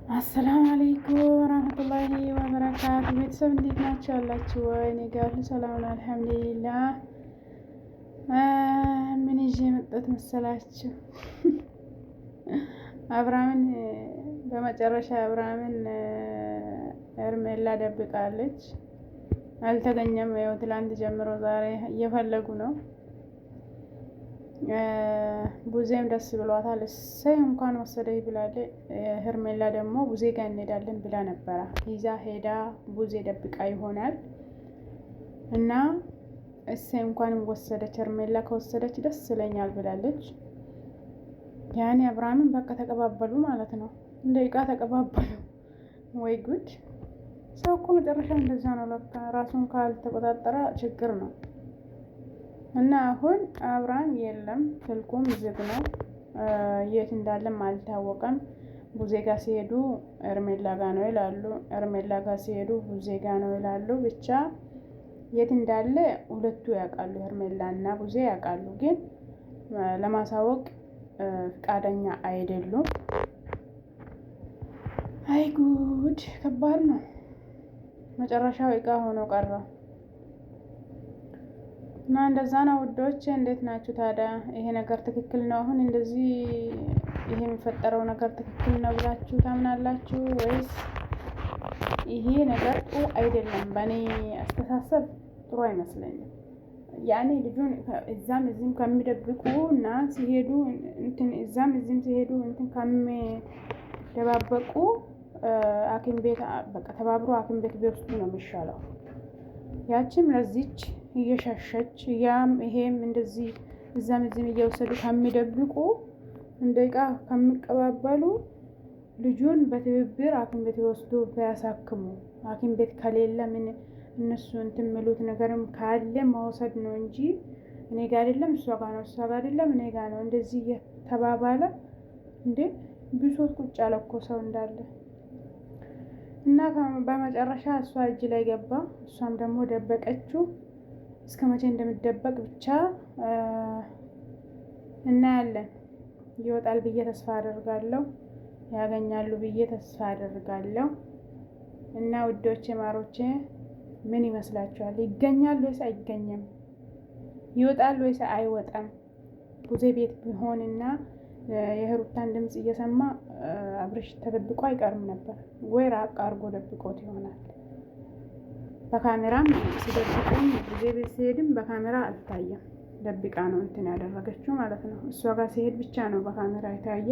አሰላሙ አለይኩም ወራህመቱላሂ ወበረካቱ። ቤተሰብ እንዴት ናቸው ያላችሁ? እኔ ጋር ሁሉ ሰላም ነው አልሐምዱሊላህ። ምን ይዤ የመጣሁት መሰላችሁ? አብርሃምን በመጨረሻ አብርሃምን ሄርሜላ ደብቃለች። አልተገኘም። ያው ትላንት ጀምሮ ዛሬ እየፈለጉ ነው። ቡዜም ደስ ብሏታል። እሰይ እንኳን ወሰደኝ ብላለች። ሄርሜላ ደግሞ ቡዜ ጋር እንሄዳለን ብላ ነበረ። ይዛ ሄዳ ቡዜ ደብቃ ይሆናል እና እሰይ እንኳንም ወሰደች። ሄርሜላ ከወሰደች ደስ ይለኛል ብላለች። ያኔ አብርሃምን በቃ ተቀባበሉ ማለት ነው። እንደ ዕቃ ተቀባበሉ። ወይ ጉድ! ሰው እኮ መጨረሻ እንደዛ ነው። ለካ ራሱን ካልተቆጣጠረ ችግር ነው። እና አሁን አብርሃም የለም፣ ስልኩም ዝግ ነው። የት እንዳለም አልታወቀም። ቡዜ ጋር ሲሄዱ ሄርሜላ ጋር ነው ይላሉ፣ ሄርሜላ ጋር ሲሄዱ ቡዜ ጋር ነው ይላሉ። ብቻ የት እንዳለ ሁለቱ ያውቃሉ፣ ሄርሜላ እና ቡዜ ያውቃሉ። ግን ለማሳወቅ ፈቃደኛ አይደሉም። አይ ጉድ! ከባድ ነው። መጨረሻው ዕቃ ሆኖ ቀረ። እና እንደዛ ነው ውዶች። እንዴት ናችሁ ታዲያ? ይሄ ነገር ትክክል ነው? አሁን እንደዚህ ይሄ የሚፈጠረው ነገር ትክክል ነው ብላችሁ ታምናላችሁ ወይስ ይሄ ነገር ጥሩ አይደለም? በእኔ አስተሳሰብ ጥሩ አይመስለኝም። ያኔ ልጁን እዛም እዚህም ከሚደብቁ እና ሲሄዱ እንትን እዛም እዚህም ሲሄዱ እንትን ከሚደባበቁ ሐኪም ቤት በቃ ተባብሮ ሐኪም ቤት ቢወስዱ ነው የሚሻለው። ያቺም ለዚች እየሻሸች ያም ይሄም እንደዚህ እዛም እዚህም እየወሰዱ ከሚደብቁ እንደ ዕቃ ከሚቀባበሉ ልጁን በትብብር ሐኪም ቤት ወስዶ ቢያሳክሙ። ሐኪም ቤት ከሌለ ምን እነሱ እንትን የሚሉት ነገርም ካለ መውሰድ ነው እንጂ እኔ ጋር አይደለም እሷ ጋር ነው፣ እሷ ጋር አይደለም እኔ ጋር ነው፣ እንደዚህ እየተባባለ እንዴ ብሶት ቁጭ አለ እኮ ሰው እንዳለ። እና በመጨረሻ እሷ እጅ ላይ ገባ። እሷም ደግሞ ደበቀችው። እስከ መቼ እንደምደበቅ ብቻ እናያለን። ይወጣል ብዬ ተስፋ አደርጋለሁ፣ ያገኛሉ ብዬ ተስፋ አደርጋለሁ። እና ውዶቼ ማሮቼ ምን ይመስላችኋል? ይገኛል ወይስ አይገኝም? ይወጣል ወይስ አይወጣም? ቡዜ ቤት ቢሆንና የሩታን ድምፅ እየሰማ አብርሽ ተደብቆ አይቀርም ነበር ወይ? ራቅ አድርጎ ደብቆት ይሆናል። በካሜራም ሲደብቁም ቡዜ ቤት ሲሄድም በካሜራ አልታየም። ደብቃ ነው እንትን ያደረገችው ማለት ነው። እሷ ጋር ሲሄድ ብቻ ነው በካሜራ የታየ።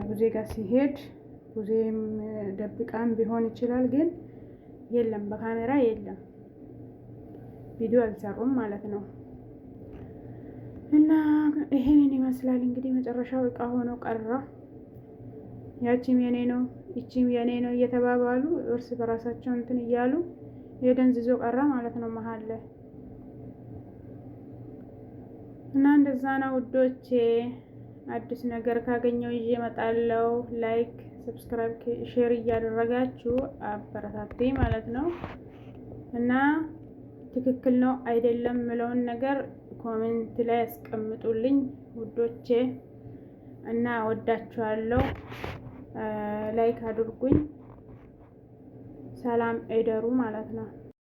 ቡዜ ጋር ሲሄድ ቡዜም ደብቃም ቢሆን ይችላል፣ ግን የለም፣ በካሜራ የለም። ቪዲዮ አልሰሩም ማለት ነው። እና ይሄንን ይመስላል እንግዲህ መጨረሻው ዕቃ ሆኖ ቀረ። ያቺም የኔ ነው ይቺም የኔ ነው እየተባባሉ እርስ በራሳቸው እንትን እያሉ የደንዝዞ ቀረ ማለት ነው መሀል ላይ። እና እንደዛ ነው ውዶቼ። አዲስ ነገር ካገኘው ይዤ እመጣለሁ። ላይክ፣ ሰብስክራይብ፣ ሼር እያደረጋችሁ አበረታቱኝ ማለት ነው። እና ትክክል ነው አይደለም የምለውን ነገር ኮሜንት ላይ ያስቀምጡልኝ ውዶቼ። እና ወዳችኋለሁ። ላይክ አድርጉኝ። ሰላም እደሩ ማለት ነው።